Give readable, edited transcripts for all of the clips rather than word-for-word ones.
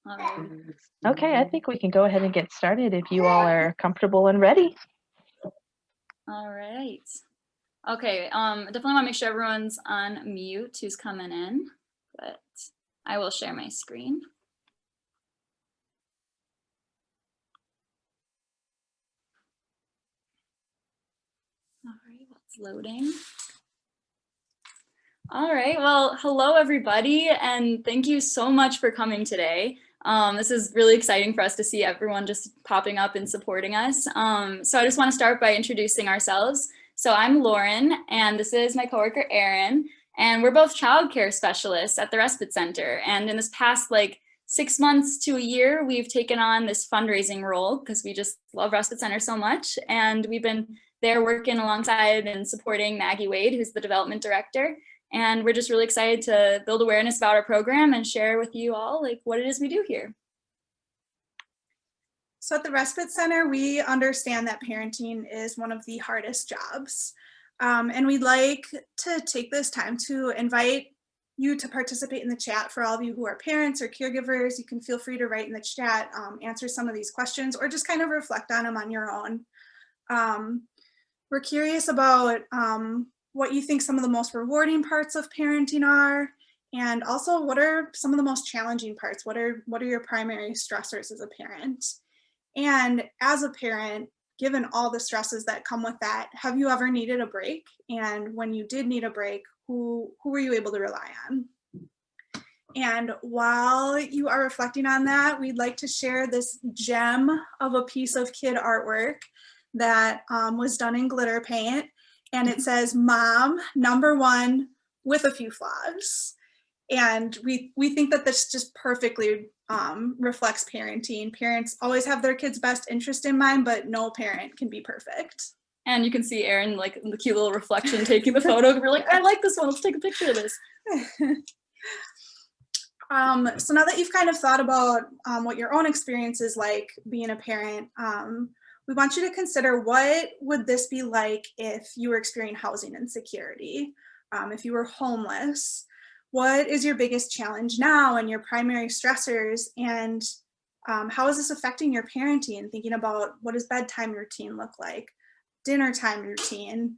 All right. Okay, I think we can go ahead and get started if you all are comfortable and ready. All right. Okay, definitely want to make sure everyone's on mute who's coming in, but I will share my screen. All right, that's loading. All right, well, hello everybody, and thank you so much for coming today. This is really exciting for us to see everyone just popping up and supporting us. So I just want to start by introducing ourselves. So I'm Lauren, and this is my coworker Erin, and we're both childcare specialists at the Respite Center. And in this past 6 months to a year, we've taken on this fundraising role because we just love Respite Center so much, and we've been there working alongside and supporting Maggie Wade, who's the development director. And we're just really excited to build awareness about our program and share with you all what it is we do here. So at the Respite Center, we understand that parenting is one of the hardest jobs. And we'd like to take this time to invite you to participate in the chat. For all of you who are parents or caregivers, you can feel free to write in the chat, answer some of these questions, or just kind of reflect on them on your own. We're curious about what you think some of the most rewarding parts of parenting are, and also what are some of the most challenging parts? What are your primary stressors as a parent? And as a parent, given all the stresses that come with that, have you ever needed a break? And when you did need a break, who were you able to rely on? And while you are reflecting on that, we'd like to share this gem of a piece of kid artwork that was done in glitter paint. And it says, "Mom, #1 with a few flaws." And we think that this just perfectly reflects parenting. Parents always have their kids' best interest in mind, but no parent can be perfect. And you can see Erin, in the cute little reflection, taking the photo. We're like, I like this one. Let's take a picture of this. So now that you've kind of thought about what your own experience is like being a parent, we want you to consider, what would this be like if you were experiencing housing insecurity, if you were homeless? What is your biggest challenge now and your primary stressors? And how is this affecting your parenting? Thinking about, what does bedtime routine look like? Dinner time routine,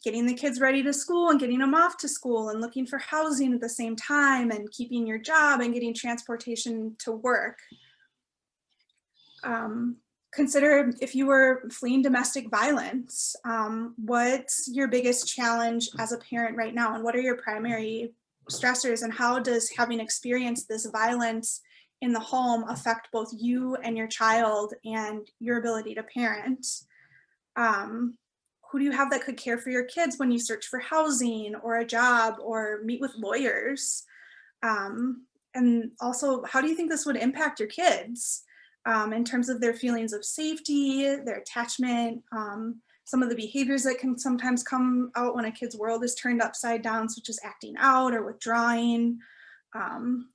getting the kids ready to school and getting them off to school, and looking for housing at the same time, and keeping your job and getting transportation to work. Consider if you were fleeing domestic violence, what's your biggest challenge as a parent right now, and what are your primary stressors, and how does having experienced this violence in the home affect both you and your child and your ability to parent? Who do you have that could care for your kids when you search for housing or a job or meet with lawyers? And also, how do you think this would impact your kids? In terms of their feelings of safety, their attachment, some of the behaviors that can sometimes come out when a kid's world is turned upside down, such as acting out or withdrawing.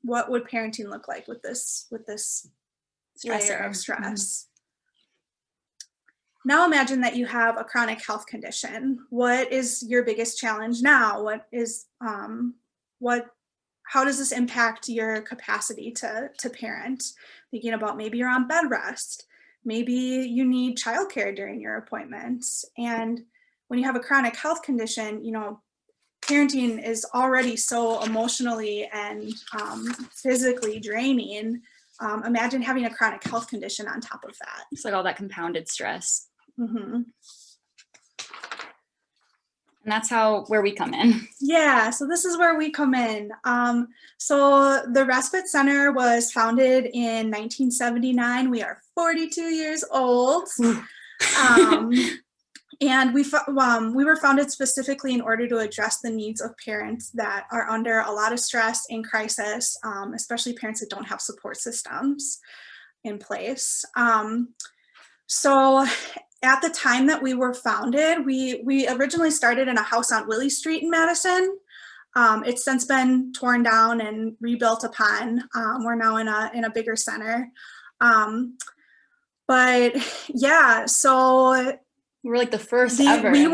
What would parenting look like with this layer of stress? Now imagine that you have a chronic health condition. What is your biggest challenge now? How does this impact your capacity to parent? Thinking about, maybe you're on bed rest, maybe you need childcare during your appointments. And when you have a chronic health condition, parenting is already so emotionally and physically draining. Imagine having a chronic health condition on top of that. It's like all that compounded stress. Mm-hmm. And that's where we come in. Yeah, so this is where we come in. So the Respite Center was founded in 1979. We are 42 years old. And we were founded specifically in order to address the needs of parents that are under a lot of stress and crisis, especially parents that don't have support systems in place. So at the time that we were founded, we originally started in a house on Willie Street in Madison. It's since been torn down and rebuilt upon. We're now in a bigger center. But yeah, so we were like the first ever. We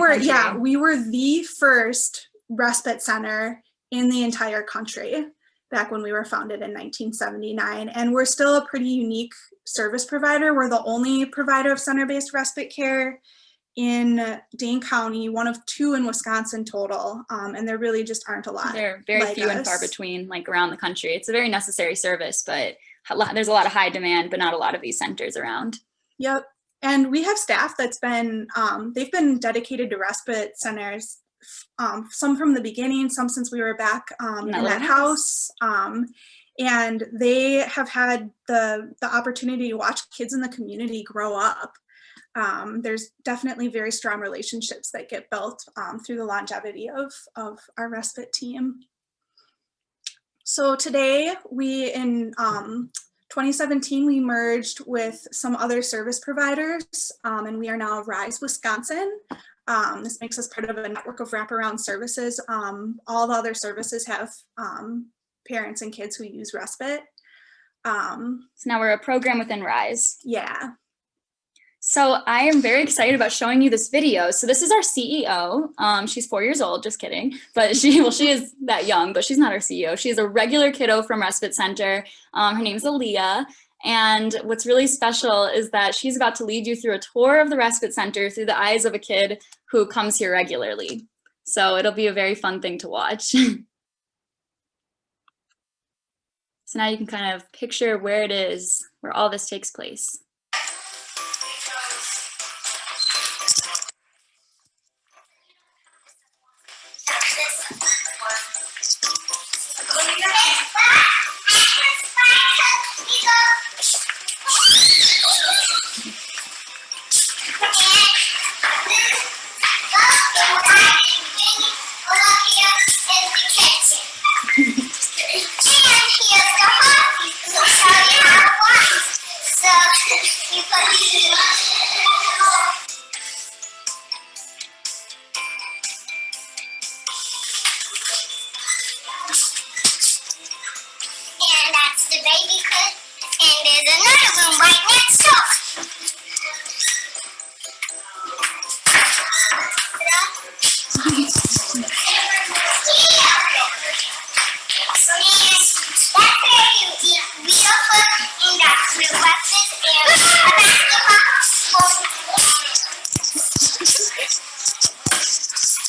were the first respite center in the entire country back when we were founded in 1979. And we're still a pretty unique service provider. We're the only provider of center-based respite care in Dane County, one of 2 in Wisconsin total, and there really just aren't a lot. They're very like few us. and far between, like around the country. It's a very necessary service, but there's a lot of high demand, but not a lot of these centers around. Yep, and we have staff that's been, they've been dedicated to respite centers, some from the beginning, some since we were back in that house. And they have had the opportunity to watch kids in the community grow up. There's definitely very strong relationships that get built through the longevity of our respite team. So today, in 2017, we merged with some other service providers, and we are now Rise Wisconsin. This makes us part of a network of wraparound services. All the other services have parents and kids who use respite. So now we're a program within Rise. Yeah. So I am very excited about showing you this video. So this is our CEO. She's 4 years old, just kidding. But she is that young, but she's not our CEO. She's a regular kiddo from Respite Center. Her name's Aaliyah. And what's really special is that she's about to lead you through a tour of the Respite Center through the eyes of a kid who comes here regularly. So it'll be a very fun thing to watch. So now you can kind of picture where it is, where all this takes place.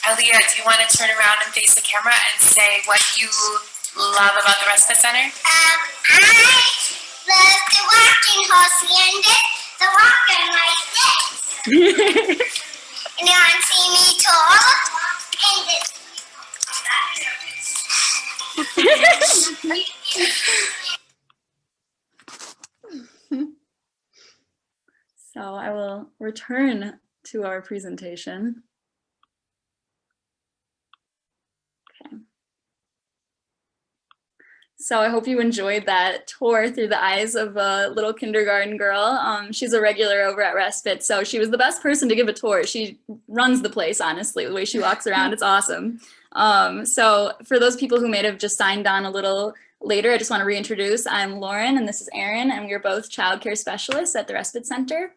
Aaliyah, do you want to turn around and face the camera and say what you love about the Respite Center? I love the walking horse and the walker like this. And you want to see me tall and So I will return to our presentation. Okay. So I hope you enjoyed that tour through the eyes of a little kindergarten girl. She's a regular over at Respite, so she was the best person to give a tour. She runs the place, honestly, the way she walks around, it's awesome. So for those people who may have just signed on a little later, I just want to reintroduce. I'm Lauren and this is Erin, and we're both childcare specialists at the Respite Center.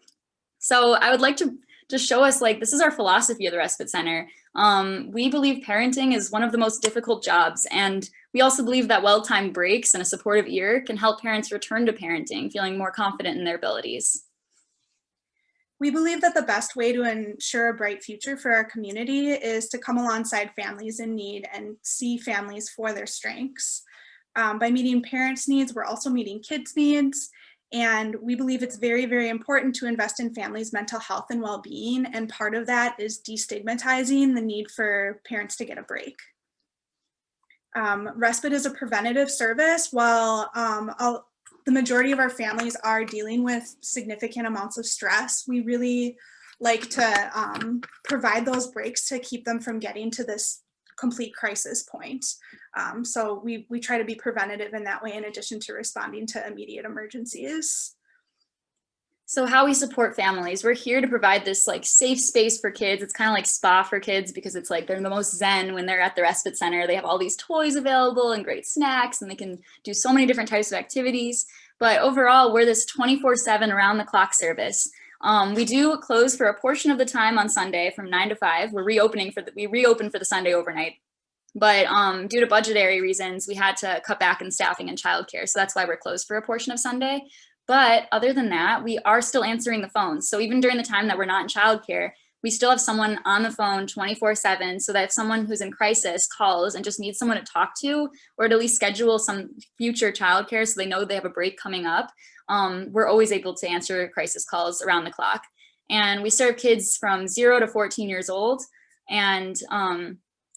So I would like to just show us, like, this is our philosophy of the Respite Center. We believe parenting is one of the most difficult jobs, and we also believe that well-timed breaks and a supportive ear can help parents return to parenting, feeling more confident in their abilities. We believe that the best way to ensure a bright future for our community is to come alongside families in need and see families for their strengths. By meeting parents' needs, we're also meeting kids' needs. And we believe it's very, very important to invest in families' mental health and well-being. And part of that is destigmatizing the need for parents to get a break. Respite is a preventative service. While the majority of our families are dealing with significant amounts of stress, we really like to provide those breaks to keep them from getting to this complete crisis point. So we try to be preventative in that way, in addition to responding to immediate emergencies. So how we support families, we're here to provide this like safe space for kids. It's kind of like spa for kids because it's like they're the most zen when they're at the Respite Center. They have all these toys available and great snacks, and they can do so many different types of activities. But overall, we're this 24/7 around the clock service. We do close for a portion of the time on Sunday from 9 to 5. We reopen for the Sunday overnight. But due to budgetary reasons, we had to cut back in staffing and childcare. So that's why we're closed for a portion of Sunday. But other than that, we are still answering the phones. So even during the time that we're not in childcare, we still have someone on the phone 24/7, so that if someone who's in crisis calls and just needs someone to talk to, or to at least schedule some future childcare so they know they have a break coming up, we're always able to answer crisis calls around the clock. And we serve kids from 0 to 14 years old. And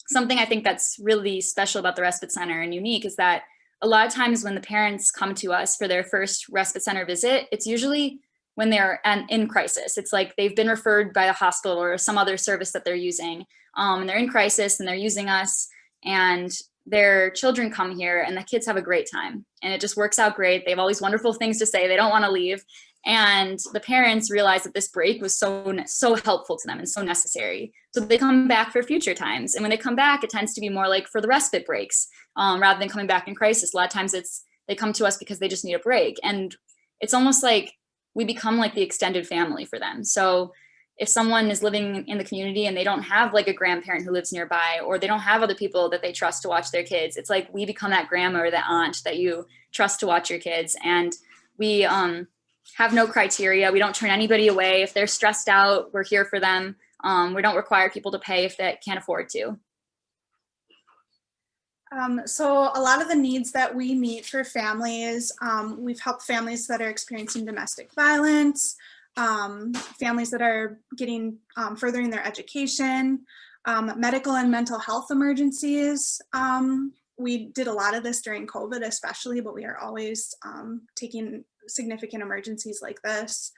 something I think that's really special about the Respite Center and unique is that a lot of times when the parents come to us for their first Respite Center visit, it's usually when they're in crisis. It's like they've been referred by a hospital or some other service that they're using, and they're in crisis and they're using us, and their children come here and the kids have a great time and it just works out great. They have all these wonderful things to say. They don't want to leave. And the parents realize that this break was so helpful to them and so necessary. So they come back for future times. And when they come back, it tends to be more like for the respite breaks, rather than coming back in crisis. A lot of times they come to us because they just need a break. And it's almost like we become like the extended family for them. So if someone is living in the community and they don't have like a grandparent who lives nearby, or they don't have other people that they trust to watch their kids, it's like we become that grandma or that aunt that you trust to watch your kids. And we have no criteria. We don't turn anybody away. If they're stressed out, we're here for them. We don't require people to pay if they can't afford to. So a lot of the needs that we meet for families, we've helped families that are experiencing domestic violence, families that are getting furthering their education, medical and mental health emergencies. We did a lot of this during COVID especially, but we are always taking significant emergencies like this.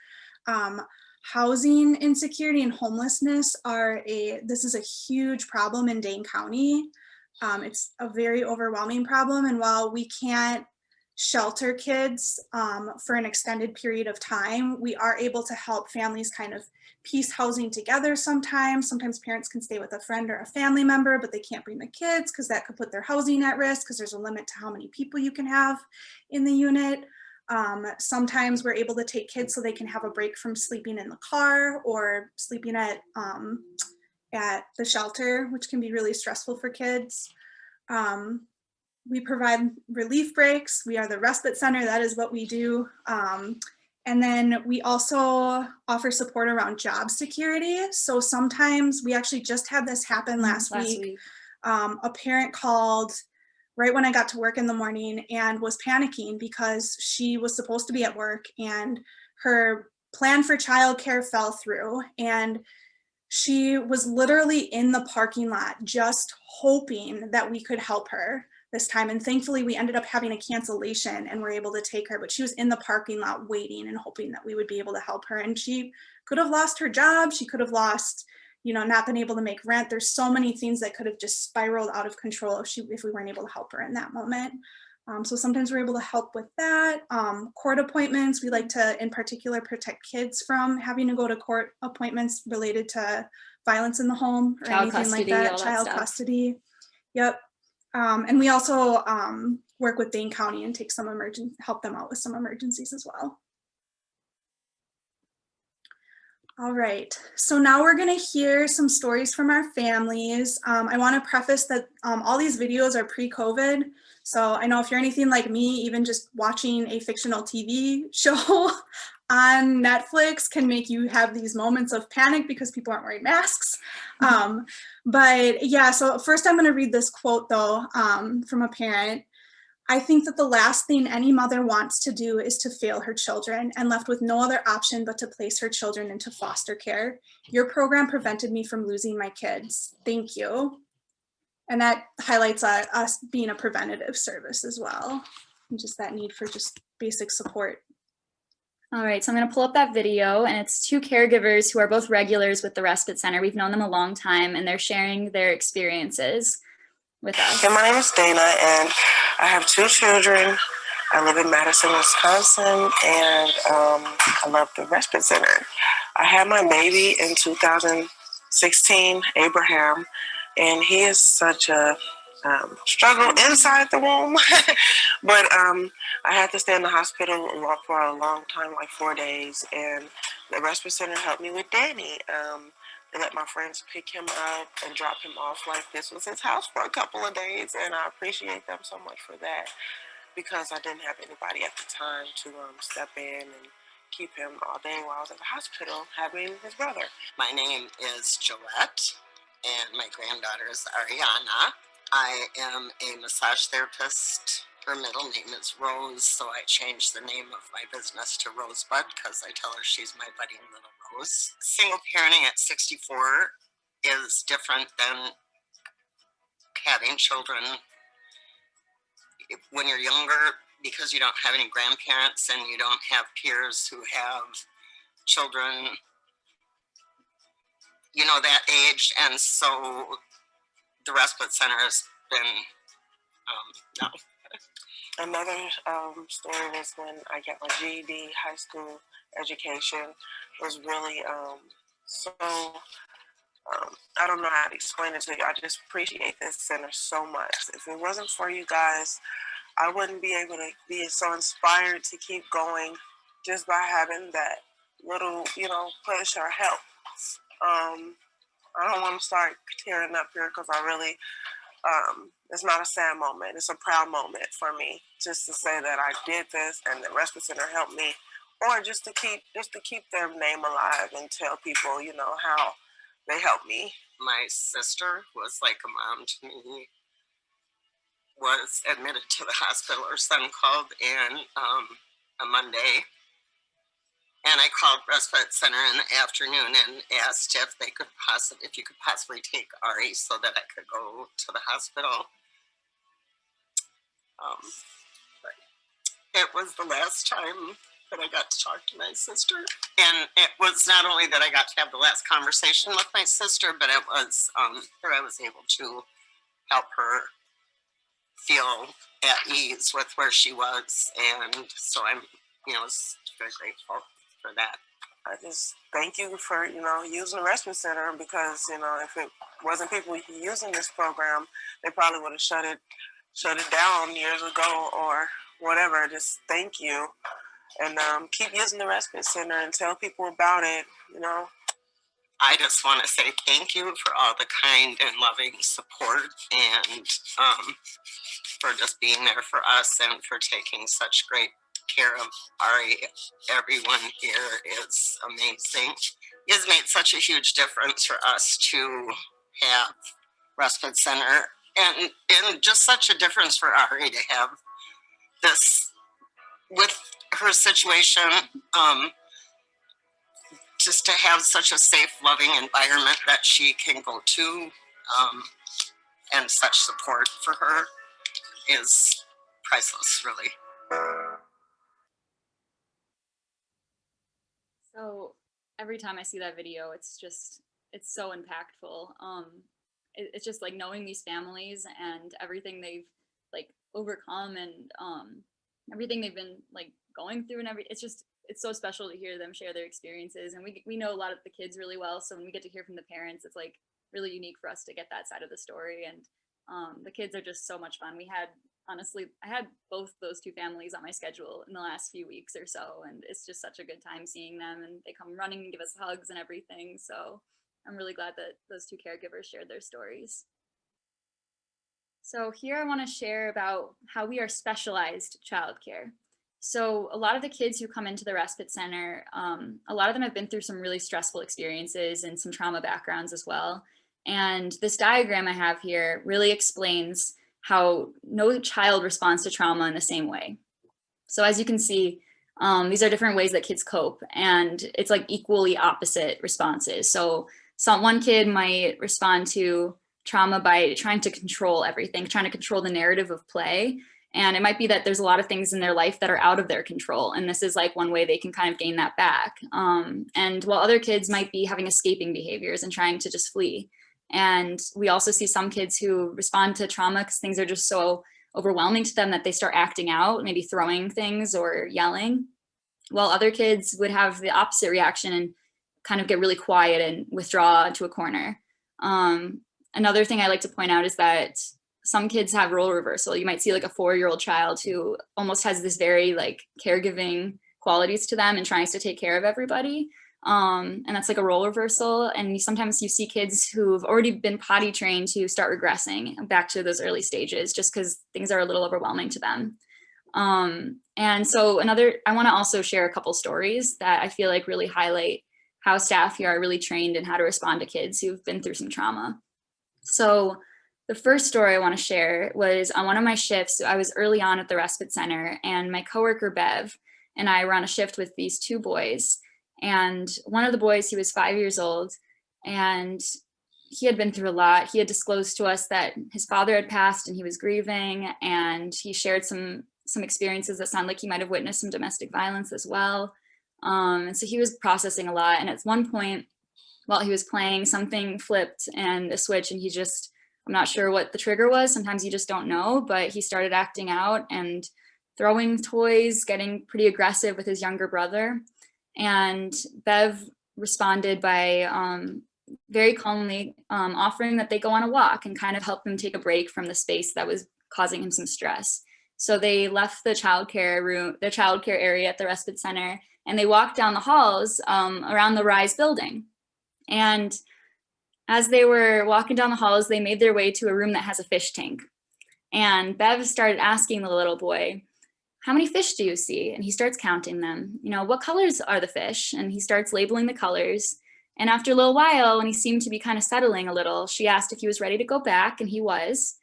Housing insecurity and homelessness this is a huge problem in Dane County. It's a very overwhelming problem, and while we can't shelter kids for an extended period of time, we are able to help families kind of piece housing together sometimes. Sometimes parents can stay with a friend or a family member, but they can't bring the kids because that could put their housing at risk because there's a limit to how many people you can have in the unit. Sometimes we're able to take kids so they can have a break from sleeping in the car or sleeping at the shelter, which can be really stressful for kids. We provide relief breaks. We are the Respite Center. That is what we do. And then we also offer support around job security. So sometimes we actually just had this happen last week. A parent called right when I got to work in the morning and was panicking because she was supposed to be at work and her plan for childcare fell through, and she was literally in the parking lot just hoping that we could help her this time. And thankfully we ended up having a cancellation and were able to take her, but she was in the parking lot waiting and hoping that we would be able to help her. And she could have lost her job. She could have lost, not been able to make rent. There's so many things that could have just spiraled out of control if we weren't able to help her in that moment. So sometimes we're able to help with that. Court appointments, we like to, in particular, protect kids from having to go to court appointments related to violence in the home or Child anything custody, like that. all that Child stuff. custody. Yep. And we also work with Dane County and help them out with some emergencies as well. All right, so now we're gonna hear some stories from our families. I wanna preface that all these videos are pre-COVID. So I know if you're anything like me, even just watching a fictional TV show on Netflix can make you have these moments of panic because people aren't wearing masks. But yeah, so first I'm gonna read this quote though from a parent. I think that the last thing any mother wants to do is to fail her children and left with no other option but to place her children into foster care. Your program prevented me from losing my kids. Thank you. And that highlights us being a preventative service as well, and just that need for just basic support. All right, so I'm going to pull up that video, and it's two caregivers who are both regulars with the Respite Center. We've known them a long time, and they're sharing their experiences with us. Okay, my name is Dana, and I have two children. I live in Madison, Wisconsin, and I love the Respite Center. I had my baby in 2016, Abraham, and he is such a struggle inside the womb. But I had to stay in the hospital for a long time, like 4 days, and the Respite Center helped me with Danny. and let my friends pick him up and drop him off like this was his house for a couple of days. And I appreciate them so much for that, because I didn't have anybody at the time to step in and keep him all day while I was at the hospital having his brother. My name is Gillette, and my granddaughter is Ariana. I am a massage therapist. Her middle name is Rose, so I changed the name of my business to Rosebud because I tell her she's my budding little rose. Single parenting at 64 is different than having children when you're younger, because you don't have any grandparents and you don't have peers who have children, you know, that age. And so the respite center has been, no. Another story was when I got my GED, high school education. It was really I don't know how to explain it to you. I just appreciate this center so much. If it wasn't for you guys, I wouldn't be able to be so inspired to keep going just by having that little, push or help. I don't want to start tearing up here because I really, it's not a sad moment. It's a proud moment for me just to say that I did this and the Respite Center helped me, or just to keep their name alive and tell people, how they helped me. My sister was like a mom to me. Was admitted to the hospital. Her son called in a Monday, and I called Respite Center in the afternoon and asked if you could possibly take Ari so that I could go to the hospital. But it was the last time that I got to talk to my sister, and it was not only that I got to have the last conversation with my sister, but it was that I was able to help her feel at ease with where she was, and so I'm, very grateful for that. I just thank you for, using the Respite Center, because, if it wasn't people using this program, they probably would have shut it down years ago or whatever. Just thank you, and keep using the Respite Center and tell people about it. I just want to say thank you for all the kind and loving support, and for just being there for us and for taking such great care of Ari. Everyone here is amazing. It has made such a huge difference for us to have Respite Center, and just such a difference for Ari to have this with her situation. Just to have such a safe, loving environment that she can go to, and such support for her is priceless, really. So every time I see that video, it's so impactful. It's just like knowing these families and everything they've like overcome, and everything they've been like going through, and it's so special to hear them share their experiences. And we know a lot of the kids really well, so when we get to hear from the parents, it's like really unique for us to get that side of the story. And the kids are just so much fun. I had both those two families on my schedule in the last few weeks or so, and it's just such a good time seeing them, and they come running and give us hugs and everything. So I'm really glad that those two caregivers shared their stories. So here I want to share about how we are specialized childcare. So a lot of the kids who come into the Respite Center, a lot of them have been through some really stressful experiences and some trauma backgrounds as well. And this diagram I have here really explains how no child responds to trauma in the same way. So as you can see, these are different ways that kids cope, and it's like equally opposite responses. So one kid might respond to trauma by trying to control everything, trying to control the narrative of play. And it might be that there's a lot of things in their life that are out of their control. And this is like one way they can kind of gain that back. And while other kids might be having escaping behaviors and trying to just flee. And we also see some kids who respond to trauma because things are just so overwhelming to them that they start acting out, maybe throwing things or yelling. While other kids would have the opposite reaction and kind of get really quiet and withdraw to a corner. Another thing I like to point out is that some kids have role reversal. You might see like a 4-year-old child who almost has this very like caregiving qualities to them and tries to take care of everybody. And that's like a role reversal. And sometimes you see kids who've already been potty trained to start regressing back to those early stages just because things are a little overwhelming to them. And so I want to also share a couple stories that I feel like really highlight how staff here are really trained in how to respond to kids who've been through some trauma. So the first story I want to share was on one of my shifts. I was early on at the Respite Center, and my coworker Bev and I were on a shift with these two boys. And one of the boys, he was 5 years old, and he had been through a lot. He had disclosed to us that his father had passed and he was grieving, and he shared some experiences that sound like he might have witnessed some domestic violence as well. And so he was processing a lot. And at one point, while he was playing, something flipped and a switch, and I'm not sure what the trigger was. Sometimes you just don't know, but he started acting out and throwing toys, getting pretty aggressive with his younger brother. And Bev responded by very calmly offering that they go on a walk and kind of help him take a break from the space that was causing him some stress. So they left the childcare area at the Respite Center, and they walked down the halls around the Rise building. And as they were walking down the halls, they made their way to a room that has a fish tank. And Bev started asking the little boy, "How many fish do you see?" And he starts counting them. "What colors are the fish?" And he starts labeling the colors. And after a little while, when he seemed to be kind of settling a little, she asked if he was ready to go back, and he was.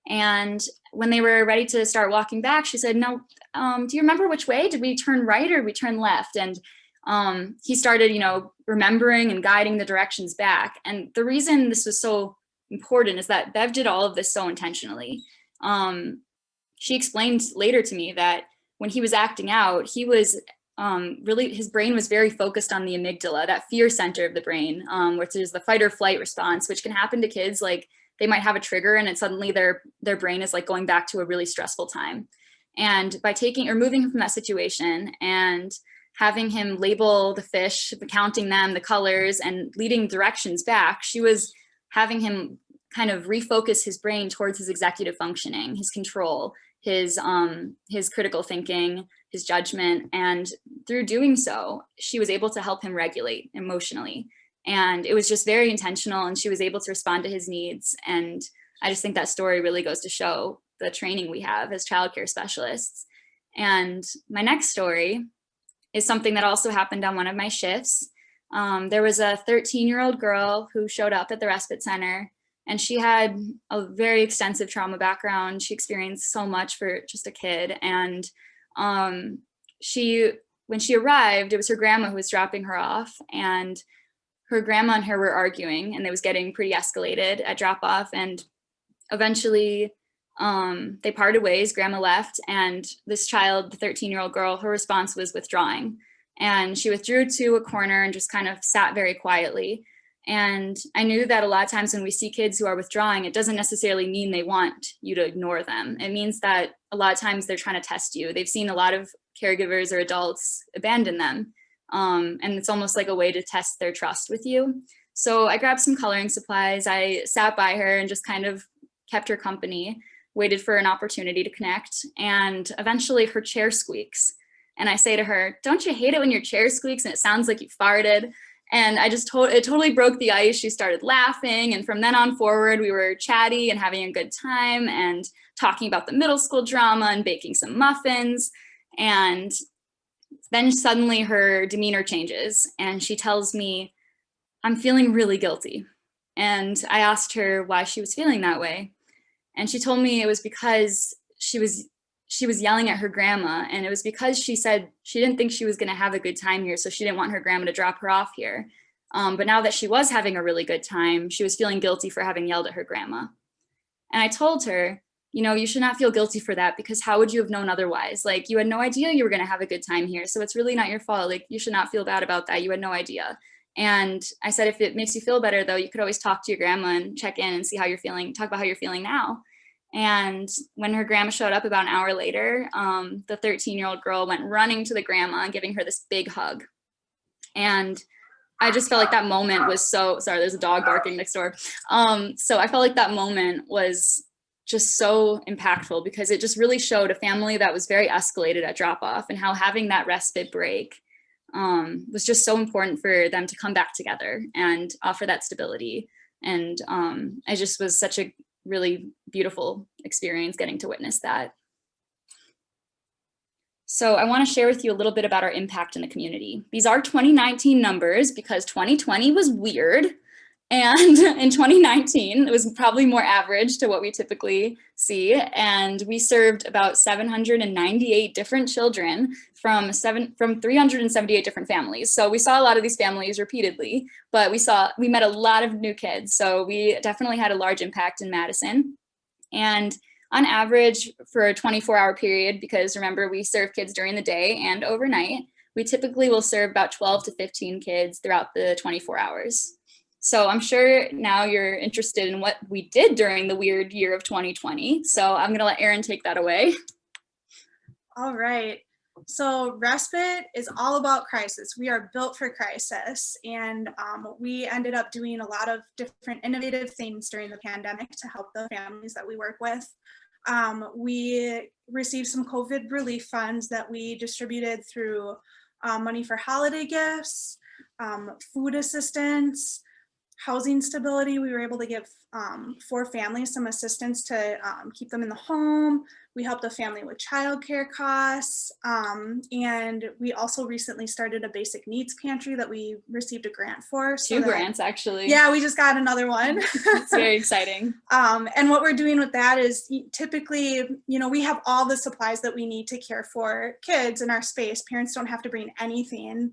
And when they were ready to start walking back, she said, "No, do you remember which way? Did we turn right or did we turn left?" And he started, remembering and guiding the directions back. And the reason this was so important is that Bev did all of this so intentionally. She explained later to me that when he was acting out, he was his brain was very focused on the amygdala, that fear center of the brain, which is the fight or flight response, which can happen to kids. Like, they might have a trigger and suddenly their brain is like going back to a really stressful time. And by removing him from that situation and having him label the fish, counting them, the colors, and leading directions back, she was having him kind of refocus his brain towards his executive functioning, his control, his critical thinking, his judgment. And through doing so, she was able to help him regulate emotionally. And it was just very intentional, and she was able to respond to his needs. And I just think that story really goes to show the training we have as childcare specialists. And my next story is something that also happened on one of my shifts. There was a 13-year-old girl who showed up at the Respite Center, and she had a very extensive trauma background. She experienced so much for just a kid. And when she arrived, it was her grandma who was dropping her off, and her grandma and her were arguing, and it was getting pretty escalated at drop off. And eventually they parted ways. Grandma left, and this child, the 13-year-old girl, her response was withdrawing. And she withdrew to a corner and just kind of sat very quietly. And I knew that a lot of times when we see kids who are withdrawing, it doesn't necessarily mean they want you to ignore them. It means that a lot of times they're trying to test you. They've seen a lot of caregivers or adults abandon them. And it's almost like a way to test their trust with you. So I grabbed some coloring supplies. I sat by her and just kind of kept her company, waited for an opportunity to connect. And eventually her chair squeaks. And I say to her, "Don't you hate it when your chair squeaks and it sounds like you farted?" And it totally broke the ice. She started laughing. And from then on forward, we were chatty and having a good time and talking about the middle school drama and baking some muffins. And then suddenly her demeanor changes and she tells me, "I'm feeling really guilty." And I asked her why she was feeling that way. And she told me it was because she was yelling at her grandma, and it was because she said she didn't think she was going to have a good time here, so she didn't want her grandma to drop her off here. But now that she was having a really good time, she was feeling guilty for having yelled at her grandma. And I told her, you should not feel guilty for that, because how would you have known otherwise? Like, you had no idea you were going to have a good time here, so it's really not your fault. Like, you should not feel bad about that. You had no idea. And I said, if it makes you feel better, though, you could always talk to your grandma and check in and see how you're feeling, talk about how you're feeling now. And when her grandma showed up about an hour later, the 13-year-old girl went running to the grandma and giving her this big hug. And I just felt like that moment was sorry, there's a dog barking next door. So I felt like that moment was just so impactful, because it just really showed a family that was very escalated at drop off, and how having that respite break was just so important for them to come back together and offer that stability. And it just was such a really beautiful experience getting to witness that. So I want to share with you a little bit about our impact in the community. These are 2019 numbers because 2020 was weird. And in 2019, it was probably more average to what we typically see. And we served about 798 different children from 378 different families. So we saw a lot of these families repeatedly, but we met a lot of new kids. So we definitely had a large impact in Madison. And on average for a 24-hour period, because remember, we serve kids during the day and overnight, we typically will serve about 12 to 15 kids throughout the 24 hours. So I'm sure now you're interested in what we did during the weird year of 2020. So I'm gonna let Erin take that away. All right. So Respite is all about crisis. We are built for crisis. And we ended up doing a lot of different innovative things during the pandemic to help the families that we work with. We received some COVID relief funds that we distributed through money for holiday gifts, food assistance, housing stability. We were able to give 4 families some assistance to keep them in the home. We helped a family with childcare costs. And we also recently started a basic needs pantry that we received a grant for. Two grants, actually. Yeah, we just got another one. It's very exciting. And what we're doing with that is typically, we have all the supplies that we need to care for kids in our space. Parents don't have to bring anything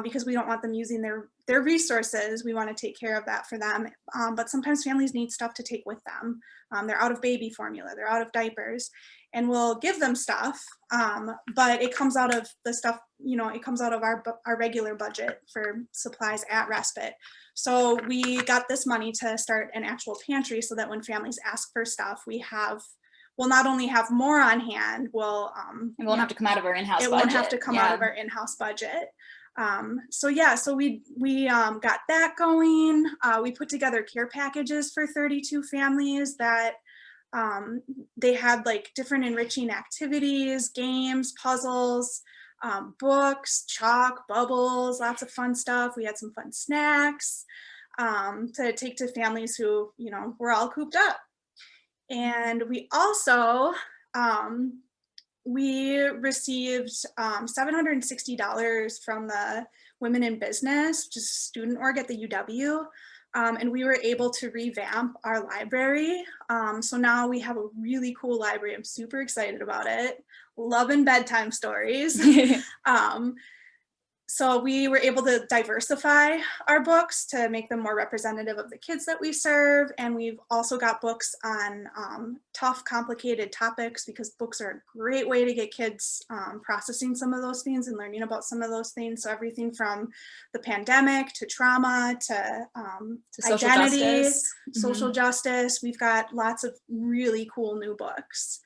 because we don't want them using their resources. We want to take care of that for them. But sometimes families need stuff to take with them. They're out of baby formula, they're out of diapers, and we'll give them stuff, but it comes out of the stuff, it comes out of our regular budget for supplies at Respite. So we got this money to start an actual pantry so that when families ask for stuff, we'll not only have more on hand, it won't have to come out of our in-house budget. It won't have to come out of our in-house budget. So we got that going. We put together care packages for 32 families that they had like different enriching activities, games, puzzles, books, chalk, bubbles, lots of fun stuff. We had some fun snacks to take to families who, were all cooped up. And we also, we received $760 from the Women in Business, which is a student org at the UW. And we were able to revamp our library. So now we have a really cool library. I'm super excited about it. Loving bedtime stories. So we were able to diversify our books to make them more representative of the kids that we serve. And we've also got books on tough, complicated topics, because books are a great way to get kids processing some of those things and learning about some of those things. So everything from the pandemic to trauma to social identity, justice. social justice. We've got lots of really cool new books.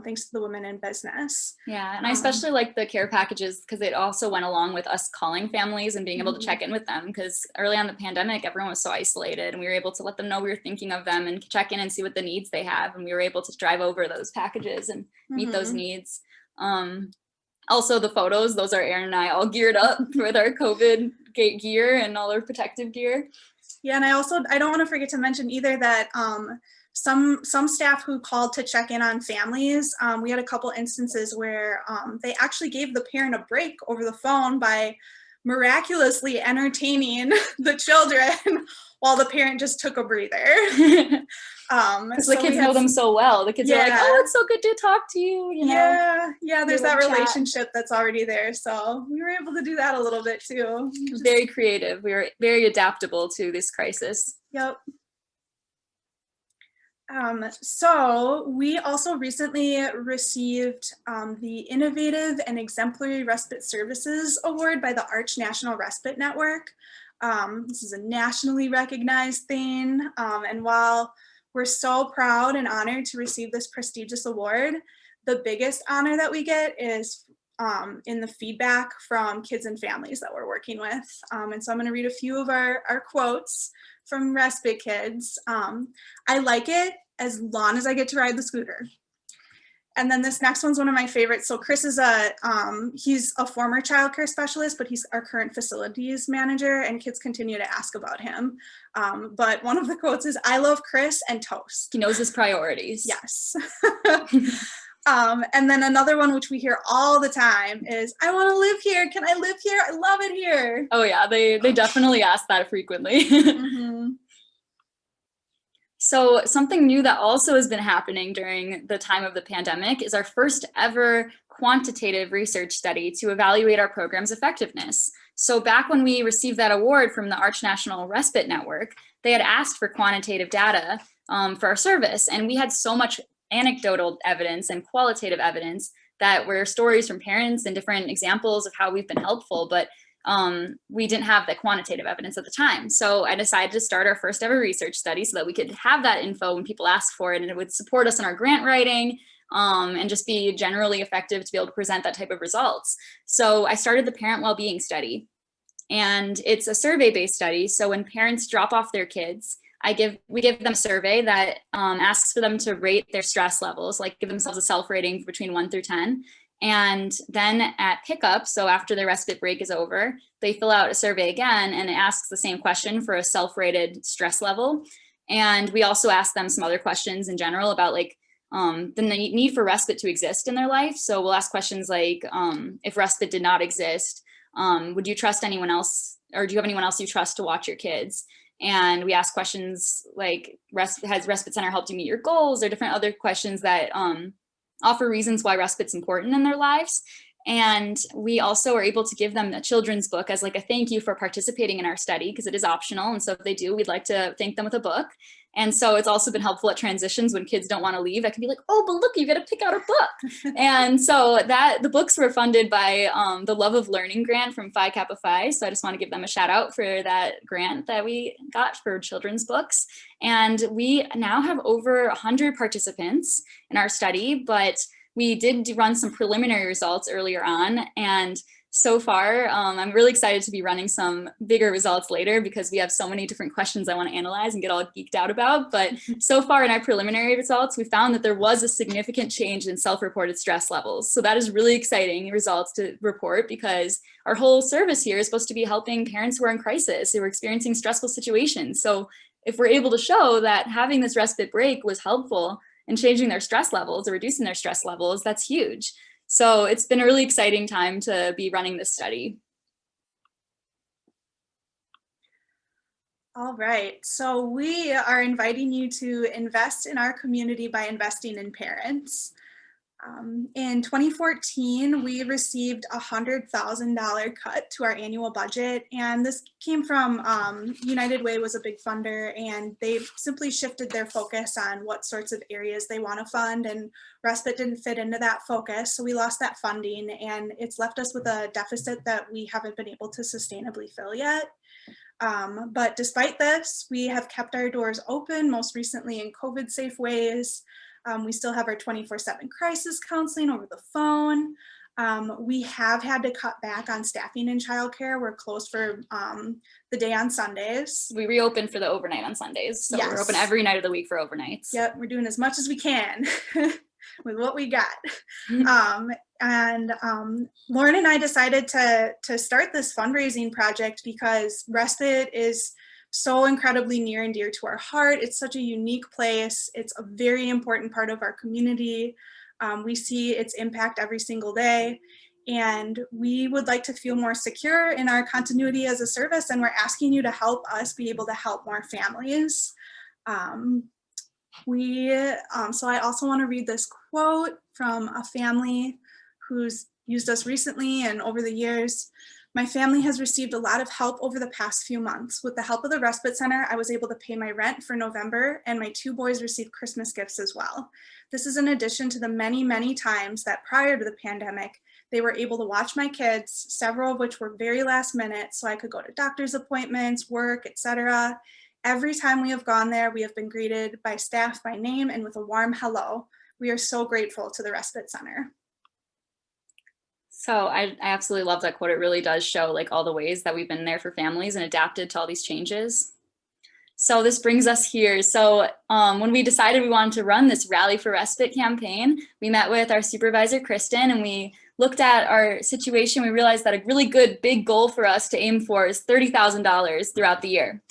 Thanks to the Women in Business. Yeah, and I especially like the care packages because it also went along with us calling families and being able to check in with them, because early on in the pandemic, everyone was so isolated, and we were able to let them know we were thinking of them and check in and see what the needs they have, and we were able to drive over those packages and meet those needs. Also the photos, those are Erin and I all geared up with our COVID gear and all our protective gear. Yeah, and I don't want to forget to mention either that some staff who called to check in on families, we had a couple instances where they actually gave the parent a break over the phone by miraculously entertaining the children while the parent just took a breather. Because the kids know them so well. The kids are like, oh, it's so good to talk to you. Yeah, there's that relationship that's already there. So we were able to do that a little bit too. Very creative. We were very adaptable to this crisis. Yep. So we also recently received the Innovative and Exemplary Respite Services Award by the Arch National Respite Network. This is a nationally recognized thing. And while we're so proud and honored to receive this prestigious award, the biggest honor that we get is in the feedback from kids and families that we're working with. And so I'm going to read a few of our quotes from Respite kids. I like it as long as I get to ride the scooter. And then this next one's one of my favorites. So Chris is he's a former childcare specialist, but he's our current facilities manager, and kids continue to ask about him. But one of the quotes is, "I love Chris and toast." He knows his priorities. Yes. And then another one, which we hear all the time, is, "I want to live here. Can I live here? I love it here." Oh yeah, they definitely ask that frequently. Mm-hmm. So something new that also has been happening during the time of the pandemic is our first ever quantitative research study to evaluate our program's effectiveness. So back when we received that award from the Arch National Respite Network, they had asked for quantitative data for our service. And we had so much anecdotal evidence and qualitative evidence that were stories from parents and different examples of how we've been helpful, but we didn't have the quantitative evidence at the time. So I decided to start our first ever research study so that we could have that info when people ask for it, and it would support us in our grant writing and just be generally effective to be able to present that type of results. So I started the Parent Wellbeing Study, and it's a survey-based study. So when parents drop off their kids, we give them a survey that asks for them to rate their stress levels, like give themselves a self-rating between 1 through 10. And then at pickup, so after the respite break is over, they fill out a survey again, and it asks the same question for a self-rated stress level. And we also ask them some other questions in general about like the need for respite to exist in their life. So we'll ask questions like, if respite did not exist, would you trust anyone else, or do you have anyone else you trust to watch your kids? And we ask questions like, has Respite Center helped you meet your goals, or different other questions that offer reasons why respite's important in their lives. And we also are able to give them a children's book as like a thank you for participating in our study, because it is optional. And so if they do, we'd like to thank them with a book. And so it's also been helpful at transitions when kids don't want to leave. I can be like, "Oh, but look, you got to pick out a book." And so the books were funded by the Love of Learning grant from Phi Kappa Phi. So I just want to give them a shout out for that grant that we got for children's books. And we now have over 100 participants in our study, but we did run some preliminary results earlier on, and so far, I'm really excited to be running some bigger results later, because we have so many different questions I want to analyze and get all geeked out about. But so far in our preliminary results, we found that there was a significant change in self-reported stress levels. So that is really exciting results to report, because our whole service here is supposed to be helping parents who are in crisis, who are experiencing stressful situations. So if we're able to show that having this respite break was helpful in changing their stress levels or reducing their stress levels, that's huge. So it's been a really exciting time to be running this study. All right, so we are inviting you to invest in our community by investing in parents. In 2014, we received a $100,000 cut to our annual budget, and this came from United Way was a big funder, and they simply shifted their focus on what sorts of areas they want to fund, and respite didn't fit into that focus, so we lost that funding, and it's left us with a deficit that we haven't been able to sustainably fill yet. But despite this, we have kept our doors open, most recently in COVID-safe ways. We still have our 24/7 crisis counseling over the phone. We have had to cut back on staffing in childcare. We're closed for the day on Sundays. We reopened for the overnight on Sundays. So Yes. We're open every night of the week for overnights. Yep, we're doing as much as we can with what we got. Lauren and I decided to start this fundraising project because respite is so incredibly near and dear to our heart. It's such a unique place. It's a very important part of our community. We see its impact every single day, and we would like to feel more secure in our continuity as a service, and we're asking you to help us be able to help more families. So I also want to read this quote from a family who's used us recently and over the years. "My family has received a lot of help over the past few months. With the help of the Respite Center, I was able to pay my rent for November, and my 2 boys received Christmas gifts as well. This is in addition to the many, many times that prior to the pandemic, they were able to watch my kids, several of which were very last minute, so I could go to doctor's appointments, work, etc. Every time we have gone there, we have been greeted by staff by name and with a warm hello. We are so grateful to the Respite Center." So I absolutely love that quote. It really does show like all the ways that we've been there for families and adapted to all these changes. So this brings us here. So when we decided we wanted to run this Rally for Respite campaign, we met with our supervisor, Kristen, and we looked at our situation. We realized that a really good big goal for us to aim for is $30,000 throughout the year.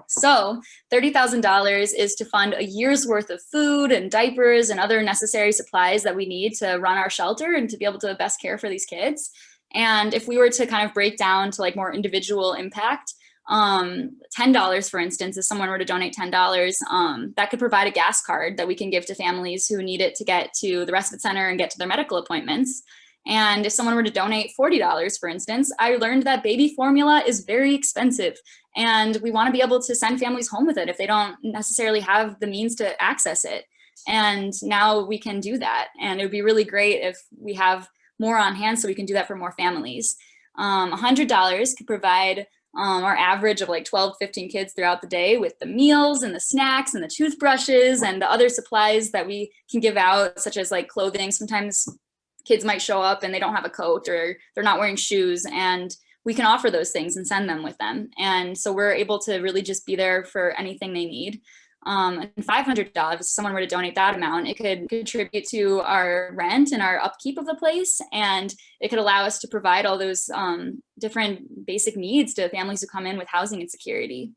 So $30,000 is to fund a year's worth of food and diapers and other necessary supplies that we need to run our shelter and to be able to best care for these kids. And if we were to kind of break down to like more individual impact, $10, for instance, if someone were to donate $10, that could provide a gas card that we can give to families who need it to get to the respite center and get to their medical appointments. And if someone were to donate $40, for instance, I learned that baby formula is very expensive, and we want to be able to send families home with it if they don't necessarily have the means to access it. And now we can do that. And it would be really great if we have more on hand so we can do that for more families. $100 could provide our average of like 12, 15 kids throughout the day with the meals and the snacks and the toothbrushes and the other supplies that we can give out, such as like clothing. Sometimes kids might show up and they don't have a coat or they're not wearing shoes, and we can offer those things and send them with them. And so we're able to really just be there for anything they need. And $500, if someone were to donate that amount, it could contribute to our rent and our upkeep of the place. And it could allow us to provide all those different basic needs to families who come in with housing insecurity.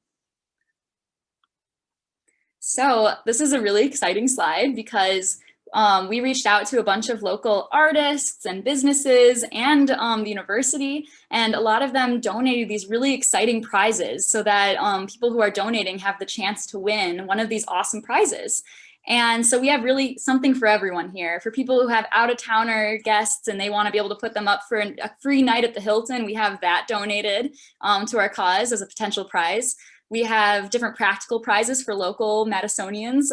So this is a really exciting slide because we reached out to a bunch of local artists and businesses and the university, and a lot of them donated these really exciting prizes so that people who are donating have the chance to win one of these awesome prizes. And so we have really something for everyone here. For people who have out-of-towner guests and they want to be able to put them up for a free night at the Hilton, we have that donated to our cause as a potential prize. We have different practical prizes for local Madisonians.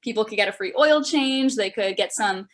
People could get a free oil change. They could get some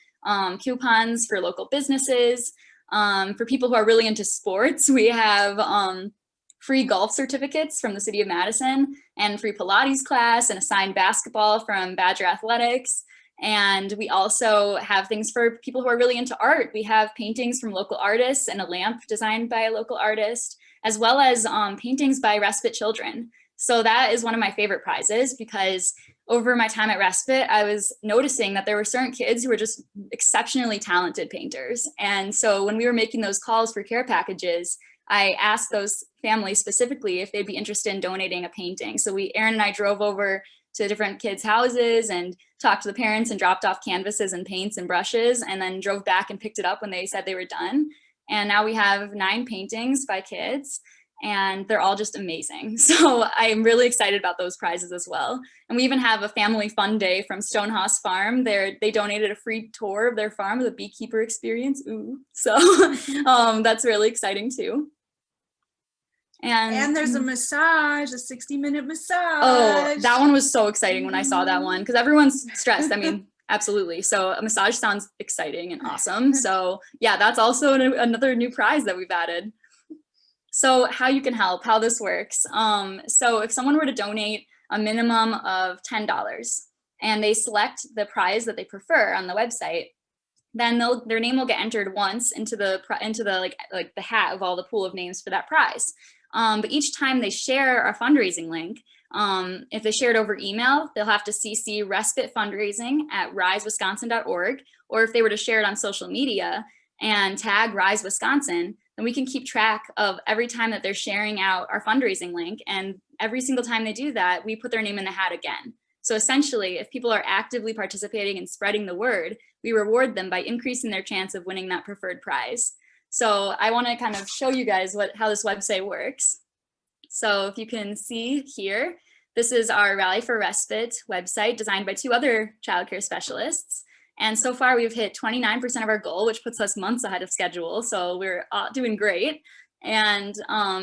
coupons for local businesses. For people who are really into sports, we have free golf certificates from the city of Madison and free Pilates class and assigned basketball from Badger Athletics. And we also have things for people who are really into art. We have paintings from local artists and a lamp designed by a local artist, as well as paintings by Respite children. So that is one of my favorite prizes because over my time at Respite, I was noticing that there were certain kids who were just exceptionally talented painters. And so when we were making those calls for care packages, I asked those families specifically if they'd be interested in donating a painting. So Aaron and I drove over to different kids' houses and talked to the parents and dropped off canvases and paints and brushes, and then drove back and picked it up when they said they were done. And now we have 9 paintings by kids, and they're all just amazing. So I'm really excited about those prizes as well. And we even have a family fun day from Stonehouse Farm. They donated a free tour of their farm with a beekeeper experience. Ooh. So that's really exciting too. And there's a massage, a 60-minute massage. Oh, that one was so exciting when I saw that one because everyone's stressed. I mean, absolutely. So a massage sounds exciting and awesome. So yeah, that's also another new prize that we've added. So how you can help, how this works. So if someone were to donate a minimum of $10 and they select the prize that they prefer on the website, then their name will get entered once into the like the hat of all the pool of names for that prize. But each time they share our fundraising link, if they share it over email, they'll have to CC Respite Fundraising at risewisconsin.org, or if they were to share it on social media and tag Rise Wisconsin, then we can keep track of every time that they're sharing out our fundraising link. And every single time they do that, we put their name in the hat again. So essentially, if people are actively participating and spreading the word, we reward them by increasing their chance of winning that preferred prize. So I want to kind of show you guys how this website works. So if you can see here, this is our Rally for Respite website designed by 2 other childcare specialists. And so far we've hit 29% of our goal, which puts us months ahead of schedule. So we're doing great. And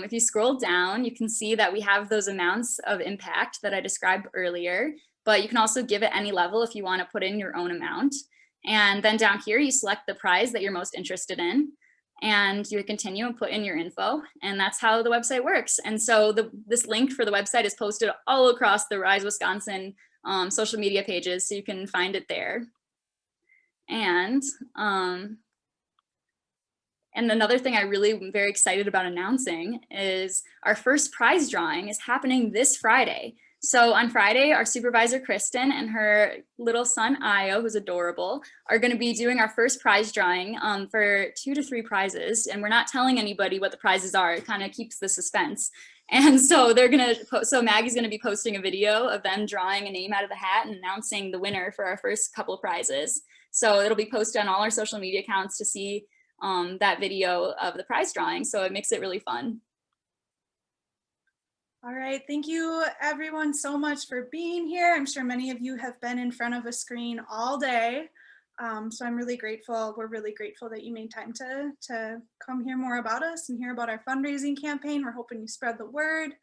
if you scroll down, you can see that we have those amounts of impact that I described earlier, but you can also give at any level if you want to put in your own amount. And then down here, you select the prize that you're most interested in, and you continue and put in your info. And that's how the website works. And so this link for the website is posted all across the Rise Wisconsin social media pages, so you can find it there. And another thing I really am very excited about announcing is our first prize drawing is happening this Friday. So on Friday, our supervisor, Kristen, and her little son, Io, who's adorable, are going to be doing our first prize drawing for 2 to 3 prizes. And we're not telling anybody what the prizes are. It kind of keeps the suspense. And so they're going to, so Maggie's going to be posting a video of them drawing a name out of the hat and announcing the winner for our first couple prizes. So it'll be posted on all our social media accounts to see that video of the prize drawing. So it makes it really fun. All right, thank you everyone so much for being here. I'm sure many of you have been in front of a screen all day. So I'm really grateful. We're really grateful that you made time to come hear more about us and hear about our fundraising campaign. We're hoping you spread the word.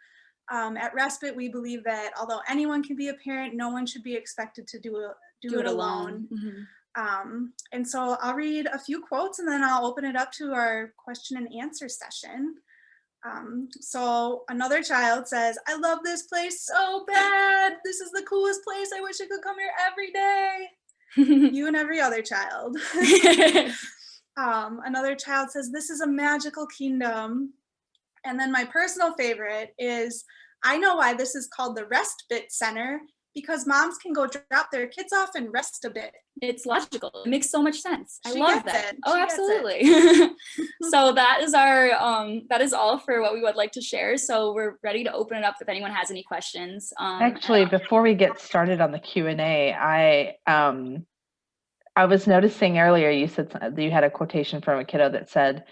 At Respite, we believe that although anyone can be a parent, no one should be expected to do it alone. Mm-hmm. And so I'll read a few quotes and then I'll open it up to our question and answer session. So another child says, "I love this place so bad. This is the coolest place. I wish I could come here every day." You and every other child. Another child says, "This is a magical kingdom." And then my personal favorite is, "I know why this is called the Respite Center, because moms can go drop their kids off and rest a bit." It's logical. It makes so much sense. I She love gets that. it. Oh, She gets absolutely. So that is our that is all for what we would like to share. So we're ready to open it up if anyone has any questions. Actually, before we get started on the Q&A, I was noticing earlier you said that you had a quotation from a kiddo that said,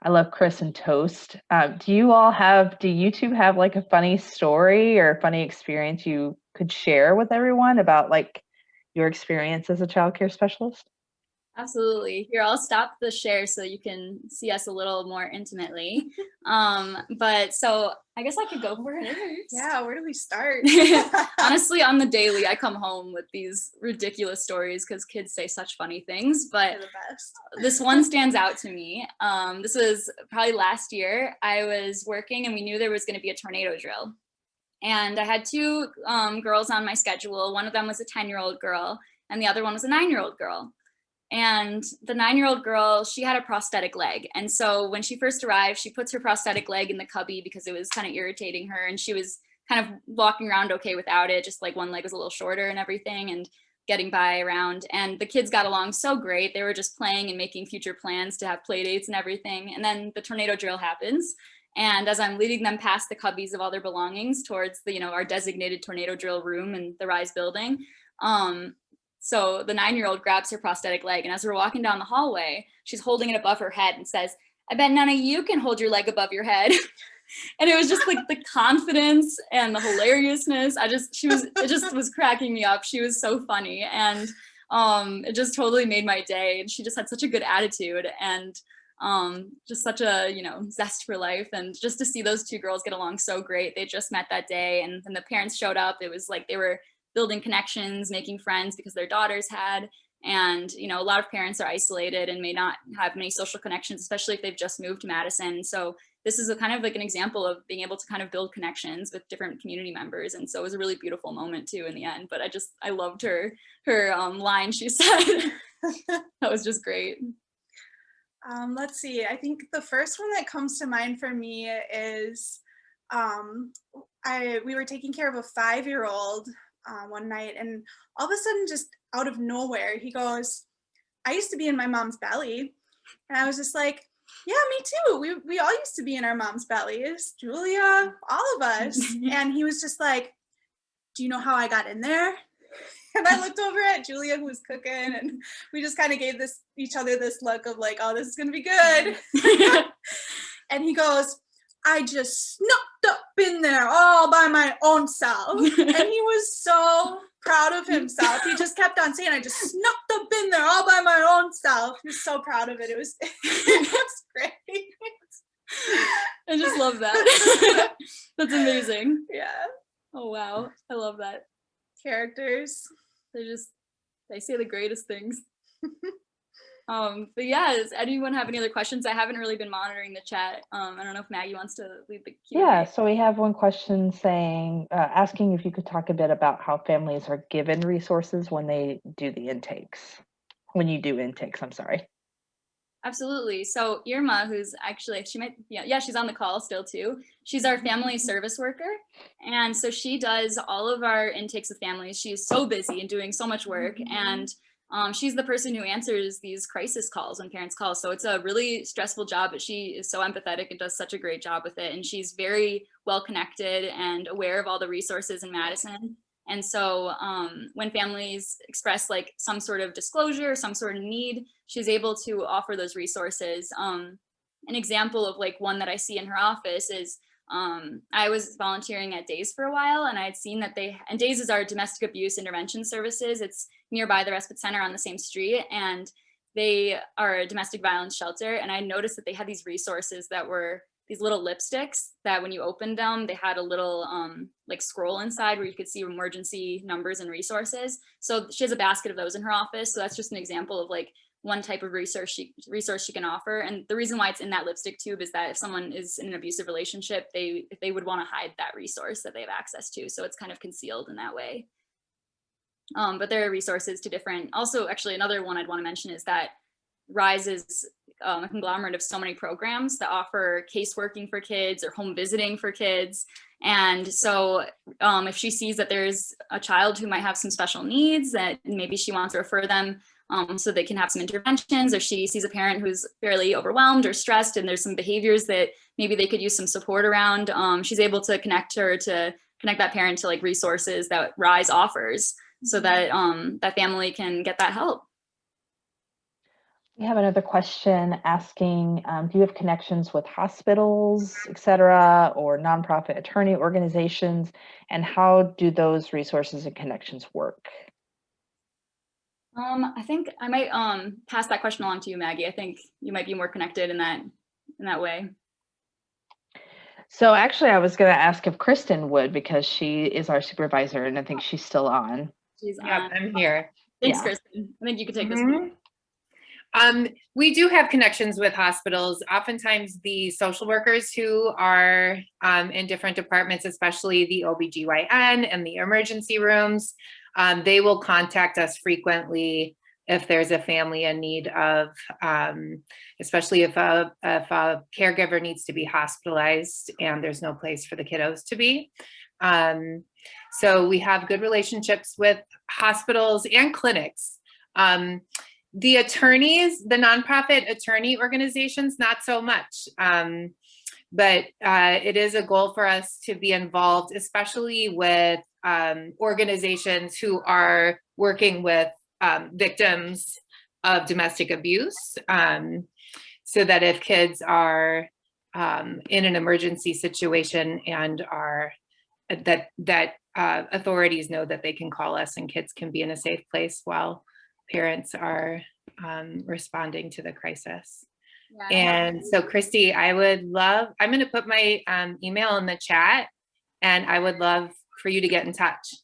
"I love Chris and toast." Do you two have like a funny story or a funny experience you could share with everyone about like your experience as a child care specialist? Absolutely. Here, I'll stop the share so you can see us a little more intimately. But so I guess I could go first. Yeah, where do we start? Honestly, on the daily, I come home with these ridiculous stories because kids say such funny things, but They're the best. this one stands out to me. This was probably last year. I was working and we knew there was going to be a tornado drill. And I had 2 girls on my schedule. One of them was a 10-year-old girl and the other one was a 9-year-old girl. And the 9-year-old girl, she had a prosthetic leg. And so when she first arrived, she puts her prosthetic leg in the cubby because it was kind of irritating her. And she was kind of walking around okay without it, just like one leg was a little shorter and everything and getting by around. And the kids got along so great. They were just playing and making future plans to have play dates and everything. And then the tornado drill happens. And as I'm leading them past the cubbies of all their belongings towards the, our designated tornado drill room in the Rise building, so the 9-year-old grabs her prosthetic leg, and as we're walking down the hallway, she's holding it above her head and says, "I bet none of you can hold your leg above your head." And it was just like the confidence and the hilariousness. It just was cracking me up. She was so funny, and it just totally made my day. And she just had such a good attitude and just such a zest for life. And just to see those 2 girls get along so great. They just met that day, and when the parents showed up, it was like they were building connections, making friends because their daughters had. And, a lot of parents are isolated and may not have many social connections, especially if they've just moved to Madison. So this is a kind of like an example of being able to kind of build connections with different community members. And so it was a really beautiful moment too in the end, but I loved her line she said. That was just great. Let's see, I think the first one that comes to mind for me is we were taking care of a 5-year-old one night, and all of a sudden, just out of nowhere, he goes, "I used to be in my mom's belly." And I was just like, "Yeah, me too. We all used to be in our mom's bellies, Julia, all of us." And he was just like, "Do you know how I got in there?" And I looked over at Julia, who was cooking, and we just kind of gave each other this look of like, "Oh, this is gonna be good." And he goes, "I just snuck up in there all by my own self." And he was so proud of himself. He just kept on saying, "I just snuck up in there all by my own self." He was so proud of it. It was great. I just love that. That's amazing. Yeah. Oh, wow. I love that. Characters. They say the greatest things. But yeah, does anyone have any other questions? I haven't really been monitoring the chat. I don't know if Maggie wants to lead the Q&A. Yeah, so we have one question saying, asking if you could talk a bit about how families are given resources when they do the intakes. When you do intakes, I'm sorry. Absolutely. So Irma, who's actually, she might, yeah, she's on the call still too. She's our family service worker. And so she does all of our intakes with families. She's so busy and doing so much work. And she's the person who answers these crisis calls when parents call. So it's a really stressful job, but she is so empathetic and does such a great job with it. And she's very well connected and aware of all the resources in Madison. And so when families express like some sort of disclosure, some sort of need, she's able to offer those resources. An example of like one that I see in her office is I was volunteering at Days for a while, and I had seen that and Days is our domestic abuse intervention services. It's nearby the Respite Center on the same street, and they are a domestic violence shelter. And I noticed that they had these resources that were these little lipsticks that when you opened them, they had a little like scroll inside where you could see emergency numbers and resources. So she has a basket of those in her office. So that's just an example of like one type of resource she can offer. And the reason why it's in that lipstick tube is that if someone is in an abusive relationship, they would want to hide that resource that they have access to. So it's kind of concealed in that way. But there are resources to different, also actually another one I'd want to mention is that RISE is a conglomerate of so many programs that offer caseworking for kids or home visiting for kids. And so if she sees that there's a child who might have some special needs, that maybe she wants to refer them so they can have some interventions, or she sees a parent who's fairly overwhelmed or stressed and there's some behaviors that maybe they could use some support around, she's able to connect that parent to like resources that RISE offers so that that family can get that help. We have another question asking, do you have connections with hospitals, et cetera, or nonprofit attorney organizations? And how do those resources and connections work? I think I might pass that question along to you, Maggie. I think you might be more connected in that way. So actually, I was going to ask if Kristen would, because she is our supervisor, and I think she's still on. She's on. I'm here. Thanks, Yeah. Kristen. I think you could take this one. We do have connections with hospitals. Oftentimes the social workers who are in different departments, especially the OBGYN and the emergency rooms, they will contact us frequently if there's a family in need of, especially if a caregiver needs to be hospitalized and there's no place for the kiddos to be. So we have good relationships with hospitals and clinics. The attorneys, the nonprofit attorney organizations, not so much. But it is a goal for us to be involved, especially with organizations who are working with victims of domestic abuse, so that if kids are in an emergency situation and are that authorities know that they can call us and kids can be in a safe place while parents are responding to the crisis. Yeah, and so Christy, I'm going to put my email in the chat, and I would love for you to get in touch.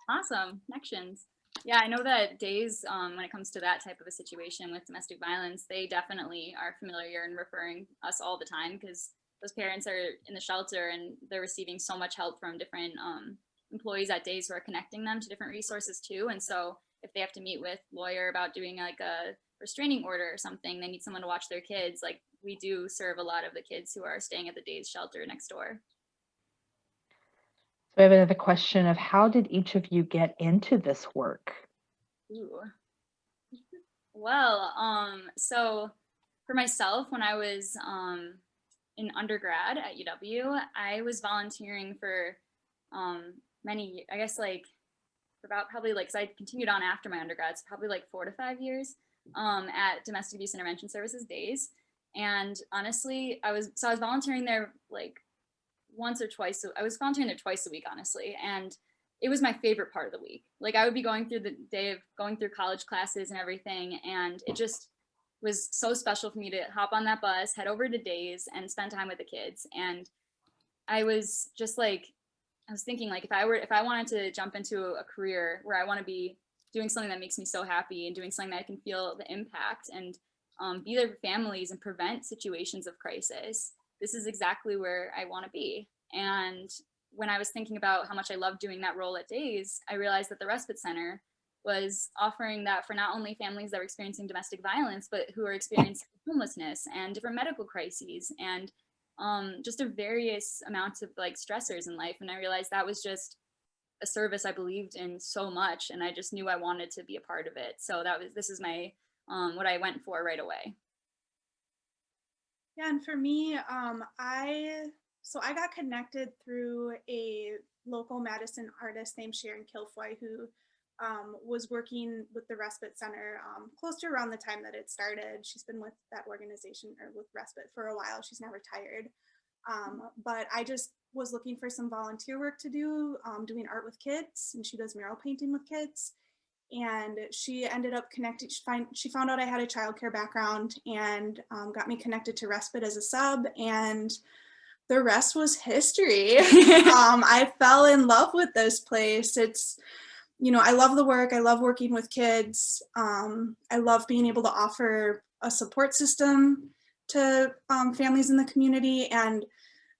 Awesome, connections. Yeah, I know that Days, when it comes to that type of a situation with domestic violence, they definitely are familiar in referring us all the time, because those parents are in the shelter and they're receiving so much help from different employees at Days who are connecting them to different resources too. And so if they have to meet with lawyer about doing like a restraining order or something, they need someone to watch their kids. Like we do serve a lot of the kids who are staying at the Days shelter next door. So I have another question of how did each of you get into this work? Ooh. Well, so for myself, when I was in undergrad at UW, I was volunteering for many, I guess like for about probably like, cause I continued on after my undergrad, so probably like 4 to 5 years at Domestic Abuse Intervention Services Days. And honestly, I was volunteering there like once or twice. I was volunteering there twice a week, honestly. And it was my favorite part of the week. Like I would be going through the day of going through college classes and everything. And it just was so special for me to hop on that bus, head over to Days and spend time with the kids. And I was just like, I was thinking like, if I wanted to jump into a career where I want to be doing something that makes me so happy and doing something that I can feel the impact and be there for families and prevent situations of crisis, this is exactly where I want to be. And when I was thinking about how much I loved doing that role at Days, I realized that the Respite Center was offering that for not only families that were experiencing domestic violence, but who are experiencing homelessness and different medical crises and just a various amounts of like stressors in life. And I realized that was just a service I believed in so much, and I just knew I wanted to be a part of it. So this is my what I went for right away. Yeah, and for me, I got connected through a local Madison artist named Sharon Kilfoy, who was working with the Respite Center close to around the time that it started. She's been with that organization or with Respite for a while. She's now retired. But I just was looking for some volunteer work to do, doing art with kids, and she does mural painting with kids. And she ended up connecting, she found out I had a childcare background and got me connected to Respite as a sub, and the rest was history. I fell in love with this place. It's, you know, I love the work. I love working with kids. I love being able to offer a support system to families in the community. And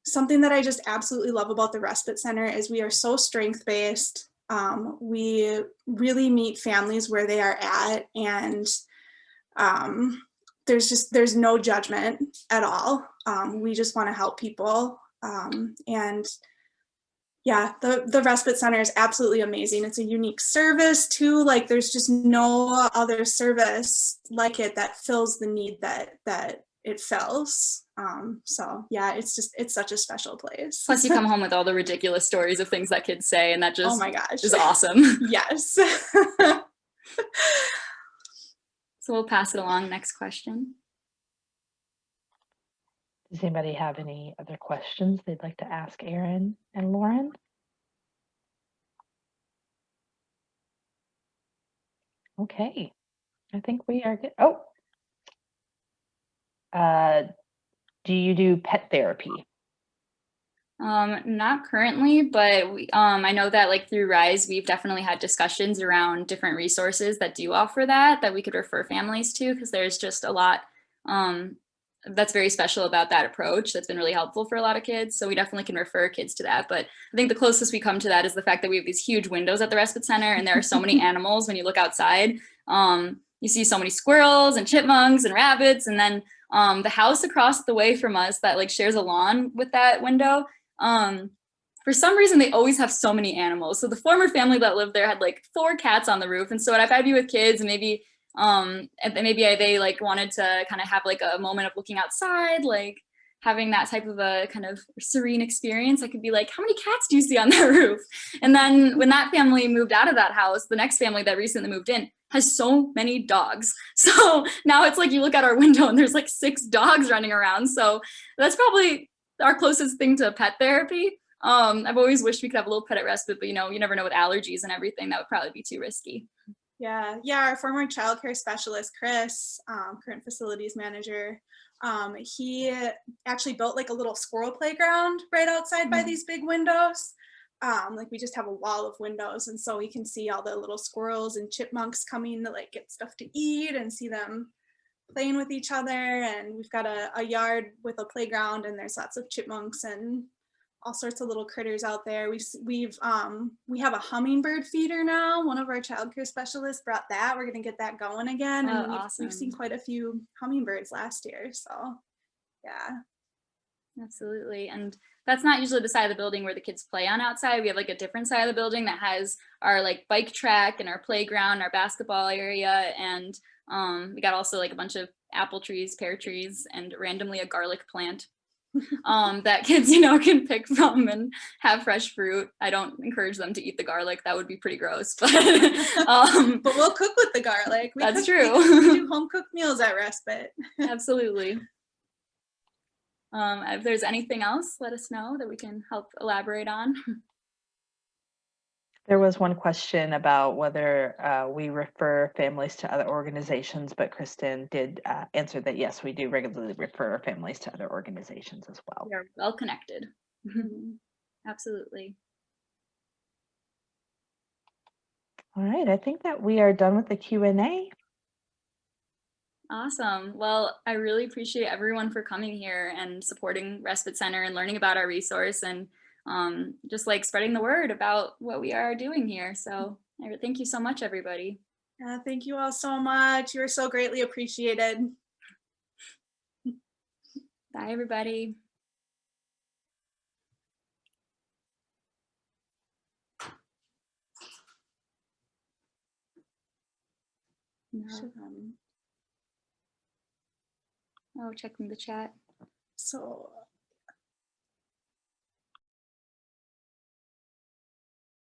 something that I just absolutely love about the Respite Center is we are so strength-based. We really meet families where they are at, and there's no judgment at all. We just want to help people. And yeah, the Respite Center is absolutely amazing. It's a unique service too. Like there's just no other service like it that fills the need that it fills. So yeah, it's such a special place. Plus you come home with all the ridiculous stories of things that kids say, and that just oh my gosh is awesome. Yes. So we'll pass it along. Next question. Does anybody have any other questions they'd like to ask Erin and Lauren? Okay, I think we are good. Oh, do you do pet therapy? Not currently, but I know that like through RISE, we've definitely had discussions around different resources that do offer that we could refer families to, because there's just a lot that's very special about that approach that's been really helpful for a lot of kids. So we definitely can refer kids to that. But I think the closest we come to that is the fact that we have these huge windows at the Respite Center, and there are so many animals when you look outside. You see so many squirrels and chipmunks and rabbits, and then the house across the way from us that like shares a lawn with that window, for some reason they always have so many animals. So the former family that lived there had like 4 cats on the roof. And so if I'd be with kids and maybe they like wanted to kind of have like a moment of looking outside, like having that type of a kind of serene experience, I could be like, how many cats do you see on that roof? And then when that family moved out of that house, the next family that recently moved in has so many dogs. So now it's like you look out our window and there's like 6 dogs running around. So that's probably our closest thing to pet therapy. I've always wished we could have a little pet at Respite, but you know, you never know with allergies and everything, that would probably be too risky. Yeah, our former childcare specialist, Chris, current facilities manager, he actually built like a little squirrel playground right outside by these big windows. Like we just have a wall of windows, and so we can see all the little squirrels and chipmunks coming to like get stuff to eat and see them playing with each other. And we've got a yard with a playground, and there's lots of chipmunks and all sorts of little critters out there. We have a hummingbird feeder now. One of our childcare specialists brought that. We're gonna get that going again. And we've seen quite a few hummingbirds last year. So yeah. Absolutely. And that's not usually the side of the building where the kids play on outside. We have like a different side of the building that has our like bike track and our playground, our basketball area. And we got also like a bunch of apple trees, pear trees, and randomly a garlic plant that kids, you know, can pick from and have fresh fruit. I don't encourage them to eat the garlic. That would be pretty gross. But but we'll cook with the garlic. That's true. We do home cooked meals at Respite. Absolutely. If there's anything else, let us know that we can help elaborate on. There was one question about whether we refer families to other organizations, but Kristen did answer that yes, we do regularly refer families to other organizations as well. We are well connected. Absolutely. All right, I think that we are done with the Q&A. Awesome. Well, I really appreciate everyone for coming here and supporting Respite Center and learning about our resource, and just like spreading the word about what we are doing here. So All right, thank you so much, everybody. Thank you all so much. You're so greatly appreciated. Bye, everybody. No. Oh, checking the chat. So